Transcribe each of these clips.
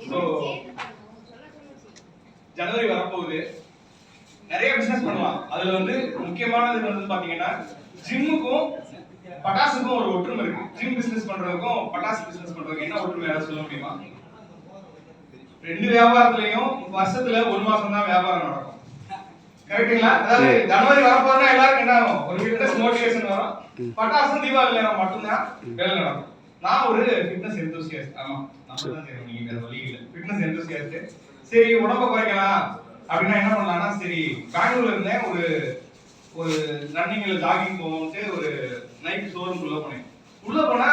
So ஜனவரி வரப்போகுது, நிறைய business பண்ணலாம். அதுல வந்து முக்கியமானது வந்து பாத்தீங்கன்னா ஜிம்முக்கும் பட்டாசுக்கும் ஒரு ஒற்றுமை இருக்கு. ஜிம் பிசினஸ் பண்றதுக்கும் பட்டாசு பிசினஸ் பண்றதுக்கும் என்ன ஒற்றுமை யாராவது சொல்ல முடியுமா? ரெண்டு வியாபாரத்திலையும் வருஷத்துல ஒரு மாசம் தான் வியாபாரம் நடக்கும். கரெக்ட்டுங்களா? அதாவது ஜனவரி வரப்போனா எல்லாருக்கும் என்ன ஆகும்? ஒரு ஃபிட்னஸ் மோட்டிவேஷன் வரும். பட்டாசு தீபாவளி நேரம் மட்டும்தான் வேலை நடக்கும். நான் ஒரு ஃபிட்னஸ் எந்தூசியாஸ்ட். ஆமா, நம்ம தான் தெரியும், நீங்க வேற வழி இல்ல. Fitness enthusiast. சரி, உடம்ப குறைக்கலாம் அப்படின்னா என்ன பண்ணலாம்னா, சரி பெங்களூர்ல இருந்தேன், ஒரு ரன்னிங்ல ஜாகிங் போவோம்ட்டு ஒரு நைட் ஷோரூம் உள்ள போனேன். உள்ள போனா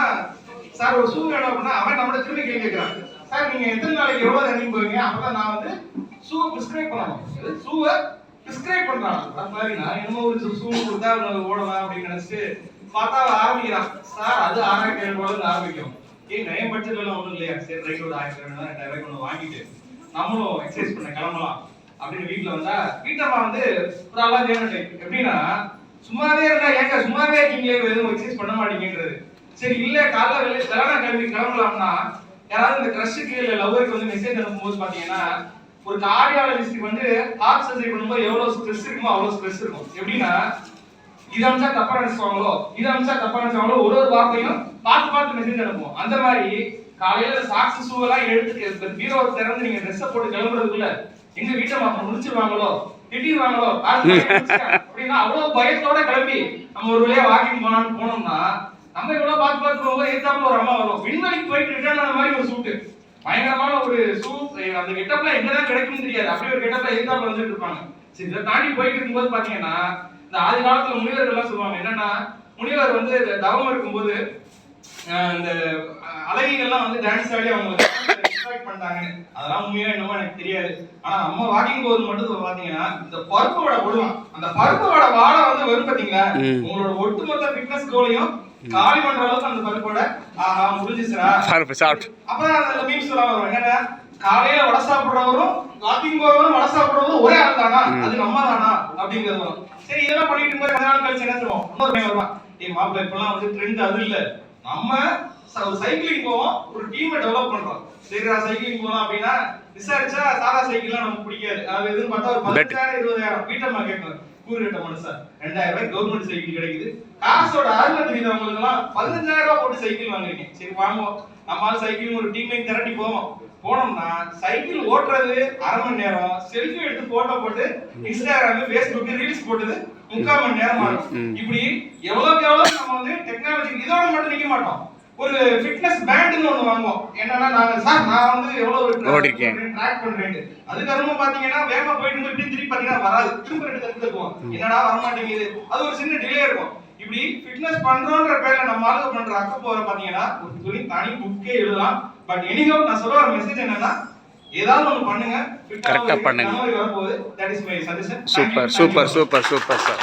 சார் ஒரு ஷூ வேணும் அப்படின்னா அவன் நம்மள திரும்பி கேள்வி கேட்கிறான். சார் நீங்க எத்தனை நாளைக்கு எவ்வளவு ரன்னிங் போவீங்க? அப்பதான் நான் வந்து ஷூ பிரிஸ்கிரைப் பண்ணணும். ஷூவை பிரிஸ்கிரைப் பண்றான். அது மாதிரி நான் என்னமோ ஒரு ஷூ கொடுத்தா ஓடலாம் அப்படின்னு நினைச்சிட்டு பார்த்தா ஆரம்பிக்கிறான். சார் அது 6700 ஆரம்பிக்கும். நயம் பட்ஜெட்ல ஒண்ணும் இல்லையா? சரி ரைட், ஒரு 1200 2000 ஒன்று வாங்கிட்டு நம்மளும் எக்ஸசைஸ் பண்ண கிளம்பலாம் அப்படின்னு வீட்டுல வந்தா வீட்டம்மா வந்து ஒரு ஆளா தேவை. எப்படின்னா சும்மாவே இருந்தா ஏங்க சும்மாவே இருக்கீங்களே, எதுவும் எக்ஸசைஸ் பண்ண மாட்டீங்கன்றது. சரி இல்ல காலைல கிளம்பலாம்னா யாராவது இந்த கிரஷுக்கு இல்ல லவ்வருக்கு வந்து மெசேஜ் அனுப்பும்போது பாத்தீங்கன்னா ஒரு கார்டியாலஜிஸ்டுக்கு வந்து ஹார்ட் சர்ஜரி பண்ணும்போது எவ்வளவு ஸ்ட்ரெஸ் இருக்குமோ அவ்வளவு ஸ்ட்ரெஸ் இருக்கும். எப்படின்னா இது அமிச்சா தப்பா நினைச்சுவாங்களோ, இது அமிச்சா தப்பா நினைச்சுவாங்களோ, ஒரு வார்த்தையும் பார்த்து மெசேஜ் அனுப்புவோம். அந்த மாதிரி காலையில சாக்ஸ் ஷூ எல்லாம் எடுத்து பீரோவை திறந்து நீங்க ட்ரெஸ்ஸை போட்டு கிளம்புறதுக்குள்ள எங்க வீட்டை மாப்ப முடிச்சிருவாங்களோ, திட்டிடுவாங்களோ அப்படின்னா அவ்வளவு பயத்தோட கிளம்பி நம்ம ஒரு வழியா வாக்கிங் போனோம்னா நம்ம இவ்வளவு பார்த்து போகும்போது எதிர்த்தாப்புல ஒரு அம்மா வரும். விண்வெளிக்கு போயிட்டு ரிட்டர்ன் ஆன மாதிரி ஒரு சூட்டு, பயங்கரமான ஒரு ஷூ. அந்த கெட்டப்ல எங்கதான் கிடைக்கும்னு தெரியாது, அப்படி ஒரு கெட்டப்ல எதிர்த்தாப்புல வந்துட்டு இருப்பாங்க. சரி, இதை தாண்டி போயிட்டு இருக்கும்போது பாத்தீங்கன்னா இந்த ஆதி காலத்துல முனிவர்கள் எல்லாம் சொல்லுவாங்க என்னன்னா, முனிவர் வந்து தவம் இருக்கும்போது இந்த அழகிகள்லாம் வந்து டான்ஸ் ஆடி அவங்க பண்ணாங்க. அதெல்லாம் உண்மையா என்னமோ எனக்கு தெரியாது. ஆனா நம்ம வாக்கிங் போது மட்டும் பாத்தீங்கன்னா இந்த பருப்பு வடை போடுவான். அந்த பருப்பு வடை வாடை வந்து வரும் பாத்தீங்களா, உங்களோட ஒட்டுமொத்த ஃபிட்னஸ் கோலையும் காலி பண்ற அளவுக்கு அந்த பருப்பு வடை முடிஞ்சிச்சுரா. அப்புறம் அந்த மீம்ஸ் எல்லாம் வரும் என்னன்னா, காலையில வடை சாப்பிடுறவரும் வாக்கிங் போறவரும் வடை சாப்பிடுறவரும் ஒரே ஆள் தானா, அது நம்ம தானா அப்படிங்கிறது வரும். சரி, இதெல்லாம் பண்ணிட்டு இருக்கும்போது கொஞ்ச நாள் கழிச்சு என்ன சொல்லுவோம், இன்னொரு பையன் வருவான். மாப்பிள்ளை இப்பெல்லாம் வந்து ட்ரெண்ட் அது இல்ல, நம்ம சைக்கிளிங் போவோம், ஒரு டீமை டெவலப் பண்றோம். சரிடா சைக்கிளிங் போலாம் அப்படின்னா விசாரிச்சா சாதா சைக்கிள்லாம் நமக்கு பிடிக்காது. அது எதுன்னு பார்த்தா ஒரு 10,000 20,000 வீட்டம்மா கேட்கணும். கூறு கட்ட மனுஷன் 2000 ரூபாய் கவர்மெண்ட் சைக்கிள் கிடைக்குது. காசோட அருமை தெரியுது அவங்களுக்கு எல்லாம். 15,000 ரூபாய் போட்டு சைக்கிள் வாங்குறீங்க. சரி வாங்குவோம், நம்மளால சைக்கிள் ஒரு டீமை திரட்டி போனோம்னா சைக்கிள் ஓட்டுறது அரை மணி நேரம், செல்ஃபி எடுத்து போட்டோ போட்டு இன்ஸ்டாகிராம் ஃபேஸ்புக் ரீல்ஸ் போட்டது 3/4 மணி நேரம் ஆகும். இப்படி எவ்வளவுக்கு எவ்வளவு நம்ம வந்து டெக்னாலஜி இதோட மட்டும் நிக்க மாட்டோம். ஒரு ஃபிட்னஸ் பேண்ட்னு ஒன்னு வாங்குவோம். என்னன்னா நான் வந்து எவ்வளவு ஓடிருக்கேன் ட்ராக் பண்றேன். அதுக்கு அப்புறமா பாத்தீங்கன்னா வேகமா போயிட்டு இப்படி திருப்பி பாத்தீங்கன்னா வராது, திரும்ப ரெண்டு தடவை இருக்கும். என்னடா வர மாட்டேங்குது, அது ஒரு சின்ன டிலே இருக்கும். இப்படி ஃபிட்னஸ் பண்றோம்ன்ற பேர்ல நம்ம ஆளுங்க பண்ற அக்கப்போற பாத்தீங்கன்னா ஒரு துணி தனி புக்கே எழுதலாம். பட் எனிஹோ நான் சொல்ற ஒரு மெசேஜ் என்னன்னா, ஏதாவது ஒன்னு பண்ணுங்க, கரெக்ட்டா பண்ணுங்க. வரப்போகுது, that is my suggestion. Super sir.